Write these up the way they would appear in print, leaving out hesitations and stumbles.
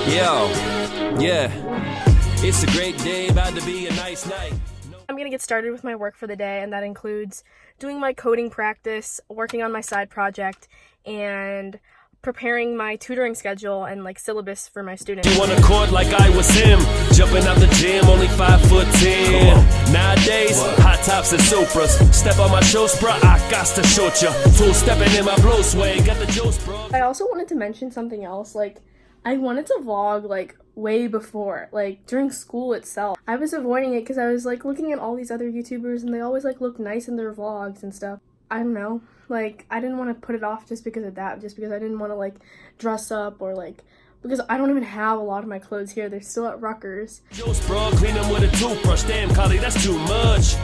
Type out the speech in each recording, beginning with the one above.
Yo, yeah, it's a great day, about to be a nice night. I'm gonna get started with my work for the day, and that includes doing my coding practice, working on my side project, and preparing my tutoring schedule and like syllabus for my students. You on the court like I was him, jumping out the gym, only 5'10". Nowadays, hot tops and Supras. Step on my shows, bruh, I got to shoot ya. Two stepping in my blow sway, got the juice, bro. I also wanted to mention something else. Like, I wanted to vlog like way before, like during school itself. I was avoiding it because I was like looking at all these other YouTubers and they always like look nice in their vlogs and stuff. I don't know, like I didn't want to put it off just because of that, just because I didn't want to like dress up or like, because I don't even have a lot of my clothes here. They're still at Rutgers. Juice, bro, clean them with a toothbrush. Damn, Carly, that's too much.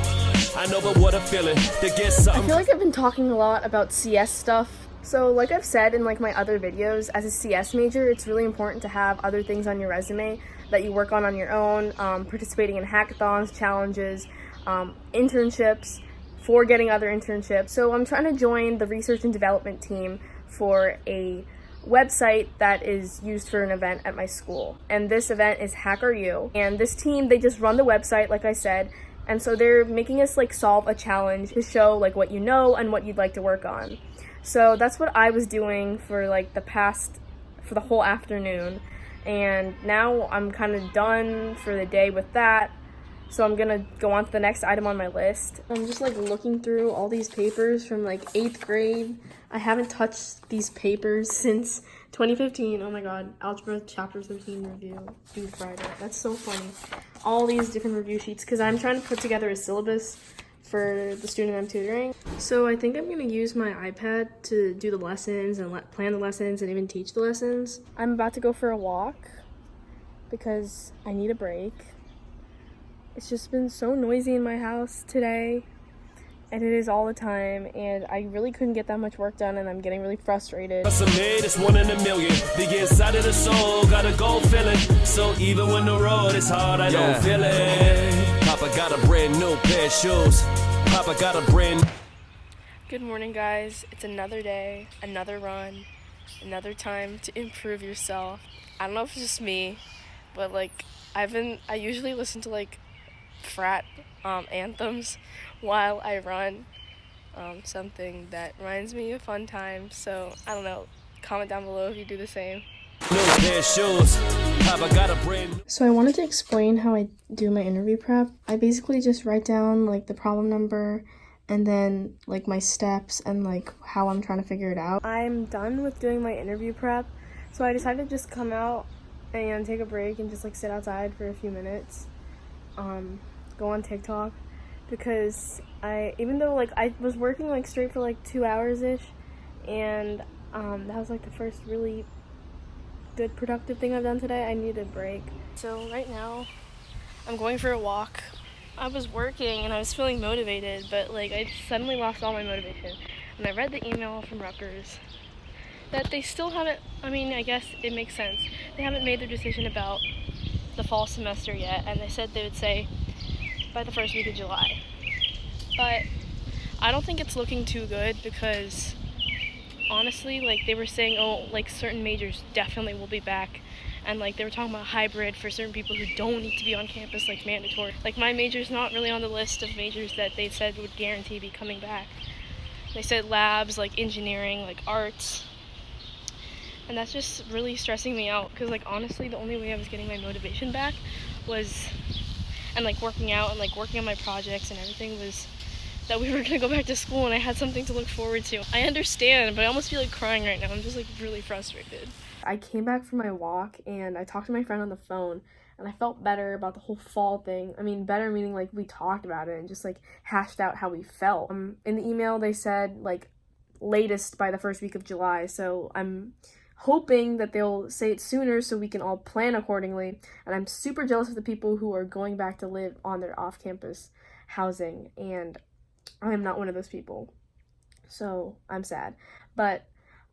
I know, but what a feeling to get something. I feel like I've been talking a lot about CS stuff. So like I've said in like my other videos, as a CS major, it's really important to have other things on your resume that you work on your own, participating in hackathons, challenges, internships, for getting other internships. So I'm trying to join the research and development team for a website that is used for an event at my school. And this event is HackerU. And this team, they just run the website, like I said, and so they're making us like solve a challenge to show like what you know and what you'd like to work on. So that's what I was doing for like for the whole afternoon. And now I'm kind of done for the day with that. So I'm gonna go on to the next item on my list. I'm just like looking through all these papers from like 8th grade. I haven't touched these papers since 2015. Oh my god, Algebra Chapter 13 review due Friday. That's so funny. All these different review sheets because I'm trying to put together a syllabus for the student I'm tutoring. So I think I'm gonna use my iPad to do the lessons and plan the lessons and even teach the lessons. I'm about to go for a walk because I need a break. It's just been so noisy in my house today, and it is all the time, and I really couldn't get that much work done, and I'm getting really frustrated. It's one in a million. The inside of the soul got a gold feeling. So even when the road is hard, I don't feel it. Papa got a brand new pair of shoes. Papa got a brand. Good morning, guys. It's another day, another run, another time to improve yourself. I don't know if it's just me, but like I usually listen to like frat anthems while I run, something that reminds me of fun times. So I don't know, comment down below if you do the same. So I wanted to explain how I do my interview prep. I basically just write down like the problem number and then like my steps and like how I'm trying to figure it out. I'm done with doing my interview prep, so I decided to just come out and take a break and just like sit outside for a few minutes, go on TikTok, because even though like I was working like straight for like 2 hours ish, and that was like the first really good productive thing I've done today, I needed a break. So right now I'm going for a walk. I was working and I was feeling motivated, but like I suddenly lost all my motivation, and I read the email from Rutgers that they still haven't, I mean, I guess it makes sense, they haven't made their decision about the fall semester yet, and they said they would say by the first week of July. But I don't think it's looking too good, because honestly, like they were saying, oh, like certain majors definitely will be back, and like they were talking about hybrid for certain people who don't need to be on campus, like mandatory. Like my major's not really on the list of majors that they said would guarantee be coming back. They said labs, like engineering, like arts, and that's just really stressing me out, because like honestly the only way I was getting my motivation back was, and like working out and like working on my projects and everything, was that we were gonna go back to school and I had something to look forward to. I understand, but I almost feel like crying right now. I'm just like really frustrated. I came back from my walk and I talked to my friend on the phone, and I felt better about the whole fall thing. I mean, better meaning like we talked about it and just like hashed out how we felt. In the email they said like latest by the first week of July, so I'm hoping that they'll say it sooner so we can all plan accordingly. And I'm super jealous of the people who are going back to live on their off-campus housing, and I am not one of those people, so I'm sad. But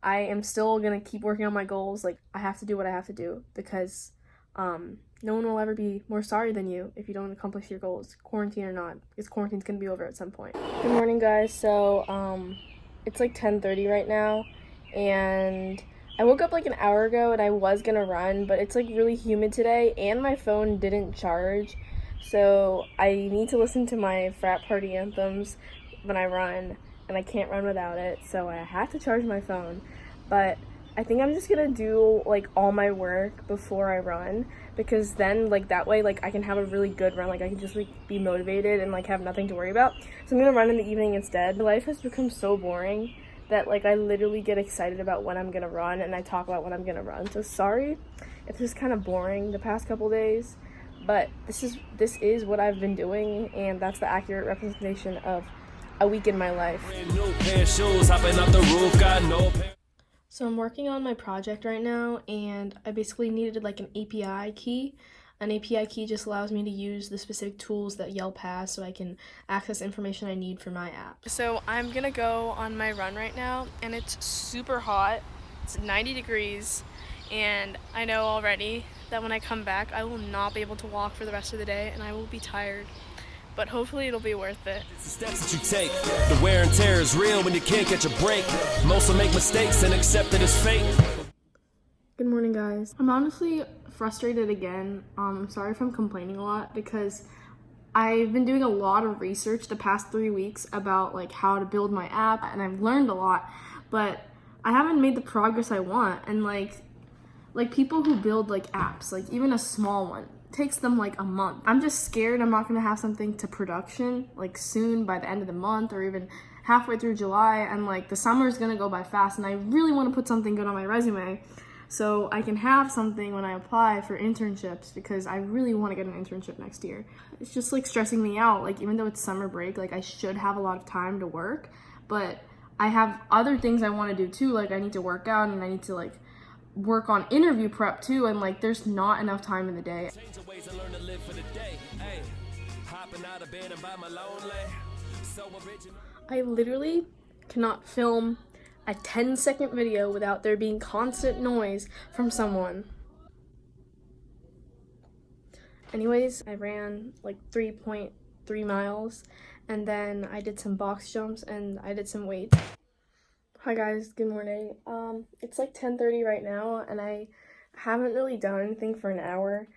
I am still gonna keep working on my goals. Like, I have to do what I have to do, because no one will ever be more sorry than you if you don't accomplish your goals, quarantine or not, because quarantine's gonna be over at some point. Good morning, guys. So it's like 10:30 right now, and I woke up like an hour ago and I was gonna run, but it's like really humid today and my phone didn't charge. So I need to listen to my frat party anthems when I run, and I can't run without it. So I have to charge my phone. But I think I'm just gonna do like all my work before I run, because then like that way like I can have a really good run. Like I can just like be motivated and like have nothing to worry about. So I'm gonna run in the evening instead. Life has become so boring that like I literally get excited about when I'm gonna run and I talk about when I'm gonna run. So sorry if this is kind of boring the past couple days, but this is what I've been doing, and that's the accurate representation of a week in my life. So I'm working on my project right now, and I basically needed like an API key. An API key just allows me to use the specific tools that Yelp has so I can access information I need for my app. So I'm gonna go on my run right now, and it's super hot. It's 90 degrees, and I know already that when I come back, I will not be able to walk for the rest of the day, and I will be tired. But hopefully it'll be worth it. It's the steps that you take. The wear and tear is real when you can't catch a break. Most will make mistakes and accept that it's fate. Good morning, guys. I'm honestly frustrated again. Sorry if I'm complaining a lot, because I've been doing a lot of research the past 3 weeks about like how to build my app, and I've learned a lot, but I haven't made the progress I want. And like people who build like apps, like even a small one, takes them like a month. I'm just scared I'm not gonna have something to production like soon, by the end of the month or even halfway through July, and like the summer is gonna go by fast, and I really want to put something good on my resume so I can have something when I apply for internships, because I really want to get an internship next year. It's just like stressing me out. Like even though it's summer break, like I should have a lot of time to work, but I have other things I want to do too. Like I need to work out, and I need to like work on interview prep too, and like there's not enough time in the day. I literally cannot film a 10-second video without there being constant noise from someone. Anyways, I ran like 3.3 miles, and then I did some box jumps and I did some weights. Hi guys, good morning. It's like 10:30 right now, and I haven't really done anything for an hour,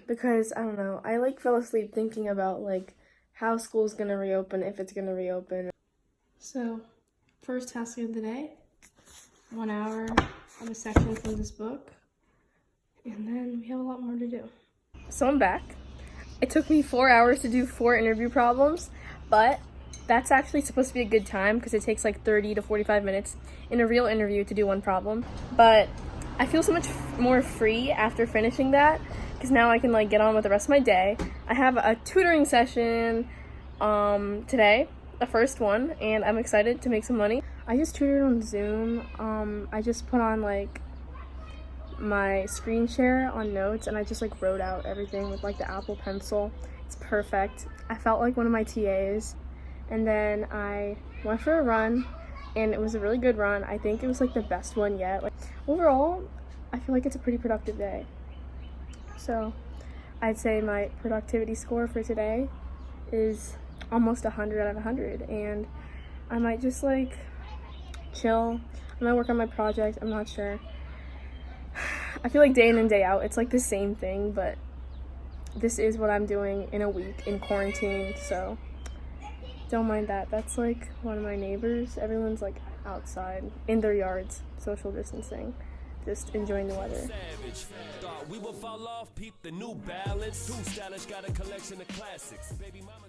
because I don't know, I like fell asleep thinking about like how school's gonna reopen, if it's gonna reopen. So, first task of the day, 1 hour of a section from this book, and then we have a lot more to do. So I'm back. It took me 4 hours to do 4 interview problems, but that's actually supposed to be a good time because it takes like 30 to 45 minutes in a real interview to do 1 problem. But I feel so much more free after finishing that, because now I can like get on with the rest of my day. I have a tutoring session today, the first one, and I'm excited to make some money. I just tutored on Zoom. I just put on like my screen share on Notes, and I just like wrote out everything with like the Apple Pencil. It's perfect. I felt like one of my TAs. And then I went for a run, and it was a really good run. I think it was like the best one yet. Like overall, I feel like it's a pretty productive day. So I'd say my productivity score for today is almost 100 out of 100, and I might just like chill. I might work on my project, I'm not sure. I feel like day in and day out, it's like the same thing, but this is what I'm doing in a week in quarantine, so don't mind that. That's like one of my neighbors. Everyone's like outside in their yards, social distancing, just enjoying the weather. We will fall off, peep the New Balance. Too stylish, got a collection of classics. Baby mama